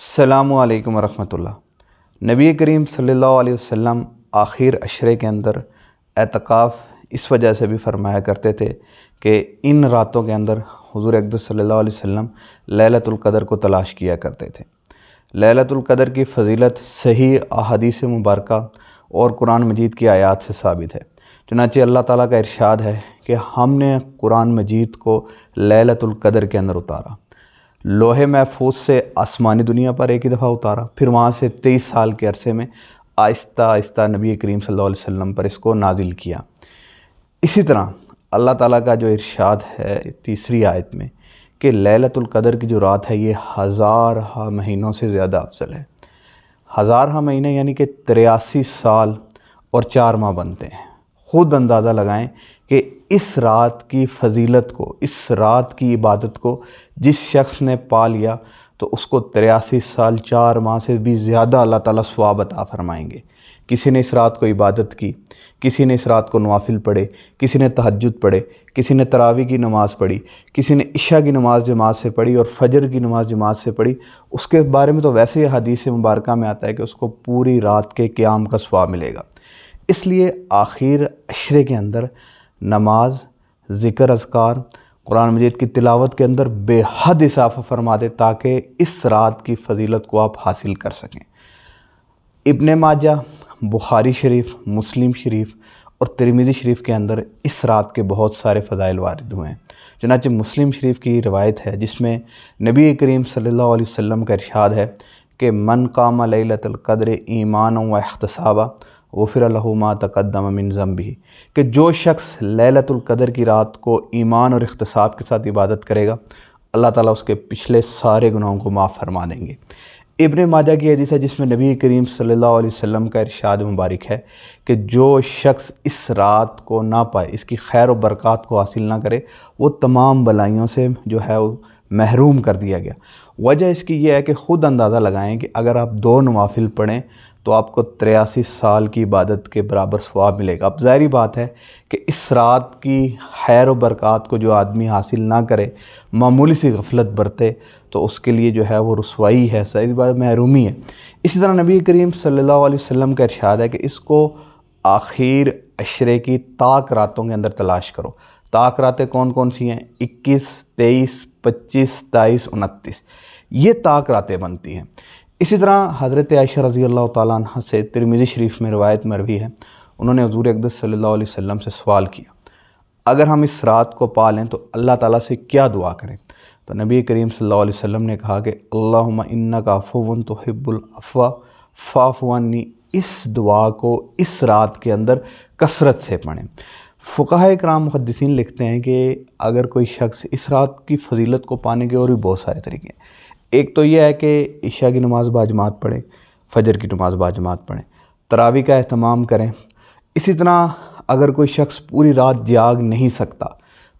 السلام علیکم ورحمۃ اللہ۔ نبی کریم صلی اللہ علیہ وسلم آخر عشرے کے اندر اعتکاف اس وجہ سے بھی فرمایا کرتے تھے کہ ان راتوں کے اندر حضور اقدس صلی اللہ علیہ وسلم لیلۃ القدر کو تلاش کیا کرتے تھے۔ لیلۃ القدر کی فضیلت صحیح احادیث مبارکہ اور قرآن مجید کی آیات سے ثابت ہے۔ چنانچہ اللہ تعالیٰ کا ارشاد ہے کہ ہم نے قرآن مجید کو لیلۃ القدر کے اندر اتارا، لوح محفوظ سے آسمانی دنیا پر ایک ہی دفعہ اتارا، پھر وہاں سے 23 سال کے عرصے میں آہستہ آہستہ نبی کریم صلی اللہ علیہ وسلم پر اس کو نازل کیا۔ اسی طرح اللہ تعالیٰ کا جو ارشاد ہے تیسری آیت میں کہ لیلۃ القدر کی جو رات ہے یہ ہزارہ مہینوں سے زیادہ افضل ہے۔ ہزارہ مہینے یعنی کہ 83 سال اور 4 ماہ بنتے ہیں۔ خود اندازہ لگائیں کہ اس رات کی فضیلت کو، اس رات کی عبادت کو جس شخص نے پا لیا تو اس کو 83 سال 4 ماہ سے بھی زیادہ اللہ تعالیٰ ثواب عطا فرمائیں گے۔ کسی نے اس رات کو عبادت کی، کسی نے اس رات کو نوافل پڑھے، کسی نے تہجد پڑھے، کسی نے تراویح کی نماز پڑھی، کسی نے عشاء کی نماز جماعت سے پڑھی اور فجر کی نماز جماعت سے پڑھی، اس کے بارے میں تو ویسے ہی حدیث مبارکہ میں آتا ہے کہ اس کو پوری رات کے قیام کا ثواب ملے گا۔ اس لیے آخر عشرے کے اندر نماز، ذکر اذکار، قرآن مجید کی تلاوت کے اندر بے حد اضافہ فرما دے تاکہ اس رات کی فضیلت کو آپ حاصل کر سکیں۔ ابن ماجہ، بخاری شریف، مسلم شریف اور ترمذی شریف کے اندر اس رات کے بہت سارے فضائل وارد ہوئے ہیں۔ چنانچہ مسلم شریف کی روایت ہے جس میں نبی کریم صلی اللہ علیہ وسلم کا ارشاد ہے کہ من قام لیلۃ القدر ایمانا و احتسابا غفر لہ ما تقدم من ذنبہ، کہ جو شخص لیلۃ القدر کی رات کو ایمان اور احتساب کے ساتھ عبادت کرے گا اللہ تعالیٰ اس کے پچھلے سارے گناہوں کو معاف فرما دیں گے۔ ابن ماجہ کی حدیث ہے جس میں نبی کریم صلی اللہ علیہ وسلم کا ارشاد مبارک ہے کہ جو شخص اس رات کو نہ پائے، اس کی خیر و برکات کو حاصل نہ کرے، وہ تمام بلائیوں سے جو ہے وہ محروم کر دیا گیا۔ وجہ اس کی یہ ہے کہ خود اندازہ لگائیں کہ اگر آپ 2 نوافل پڑھیں تو آپ کو 83 سال کی عبادت کے برابر ثواب ملے گا۔ اب ظاہری بات ہے کہ اس رات کی خیر و برکات کو جو آدمی حاصل نہ کرے، معمولی سی غفلت برتے، تو اس کے لیے جو ہے وہ رسوائی ہے، صحیح بات محرومی ہے۔ اسی طرح نبی کریم صلی اللہ علیہ وسلم کا ارشاد ہے کہ اس کو آخر عشرے کی طاق راتوں کے اندر تلاش کرو۔ طاق راتیں کون کون سی ہیں؟ 21، 23، 25، 27، 29، یہ طاق راتیں بنتی ہیں۔ اسی طرح حضرت عائشہ رضی اللہ تعالیٰ عنہ سے ترمذی شریف میں روایت مروی ہے، انہوں نے حضور اقدس صلی اللہ علیہ وسلم سے سوال کیا اگر ہم اس رات کو پا لیں تو اللہ تعالیٰ سے کیا دعا کریں؟ تو نبی کریم صلی اللہ علیہ وسلم نے کہا کہ اللہم انک عفو تحب العفو فاعف عنی۔ اس دعا کو اس رات کے اندر کثرت سے پڑھیں۔ فقہاء کرام محدثین لکھتے ہیں کہ اگر کوئی شخص اس رات کی فضیلت کو پانے کے اور بھی بہت سارے طریقے ہیں۔ ایک تو یہ ہے کہ عشاء کی نماز باجماعت پڑھیں، فجر کی نماز باجماعت پڑھیں، تراویح کا اہتمام کریں۔ اسی طرح اگر کوئی شخص پوری رات جاگ نہیں سکتا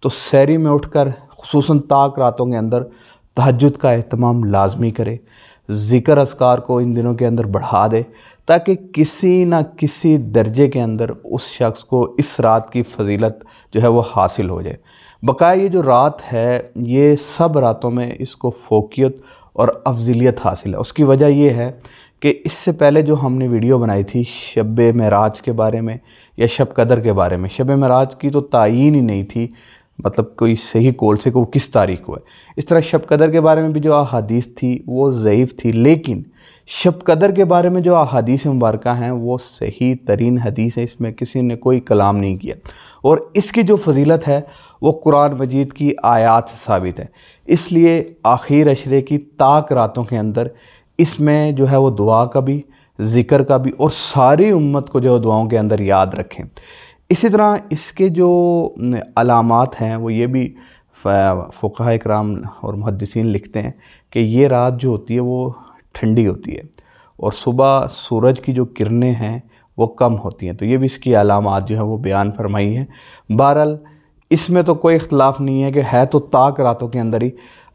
تو سحری میں اٹھ کر خصوصاً طاق راتوں کے اندر تہجد کا اہتمام لازمی کرے، ذکر اذکار کو ان دنوں کے اندر بڑھا دے تاکہ کسی نہ کسی درجے کے اندر اس شخص کو اس رات کی فضیلت جو ہے وہ حاصل ہو جائے۔ بقایا یہ جو رات ہے یہ سب راتوں میں اس کو فوقیت اور افضلیت حاصل ہے۔ اس کی وجہ یہ ہے کہ اس سے پہلے جو ہم نے ویڈیو بنائی تھی شب معراج کے بارے میں یا شب قدر کے بارے میں، شب معراج کی تو تعیین ہی نہیں تھی، مطلب کوئی صحیح قول سے کہ وہ کس تاریخ کو ہے۔ اس طرح شب قدر کے بارے میں بھی جو احادیث تھی وہ ضعیف تھی، لیکن شب قدر کے بارے میں جو احادیث مبارکہ ہیں وہ صحیح ترین حدیث ہے، اس میں کسی نے کوئی کلام نہیں کیا، اور اس کی جو فضیلت ہے وہ قرآن مجید کی آیات سے ثابت ہے۔ اس لیے آخر عشرے کی طاق راتوں کے اندر اس میں جو ہے وہ دعا کا بھی، ذکر کا بھی، اور ساری امت کو جو دعاؤں کے اندر یاد رکھیں۔ اسی طرح اس کے جو علامات ہیں وہ یہ بھی فقہاء کرام اور محدثین لکھتے ہیں کہ یہ رات جو ہوتی ہے وہ ٹھنڈی ہوتی ہے اور صبح سورج کی جو کرنیں ہیں وہ کم ہوتی ہیں، تو یہ بھی اس کی علامات جو ہے وہ بیان فرمائی ہیں۔ بہرحال اس میں تو کوئی اختلاف نہیں ہے کہ ہے تو طاق راتوں کے اندر ہی۔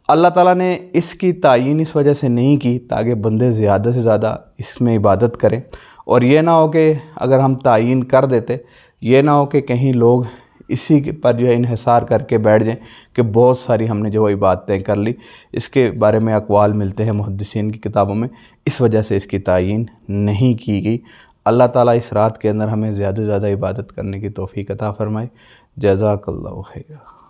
اللہ تعالیٰ نے اس کی تعیین اس وجہ سے نہیں کی تاکہ بندے زیادہ سے زیادہ اس میں عبادت کریں، اور یہ نہ ہو کہ اگر ہم تعیین کر دیتے، یہ نہ ہو کہ کہیں لوگ اسی کے پر جو ہے انحصار کر کے بیٹھ جائیں کہ بہت ساری ہم نے جو عبادتیں کر لی. اس کے بارے میں اقوال ملتے ہیں محدثین کی کتابوں میں، اس وجہ سے اس کی تعیین نہیں کی گئی. اللہ تعالیٰ اس رات کے اندر ہمیں زیادہ سے زیادہ عبادت کرنے کی توفیق عطا فرمائے. جزاک اللہ خیر.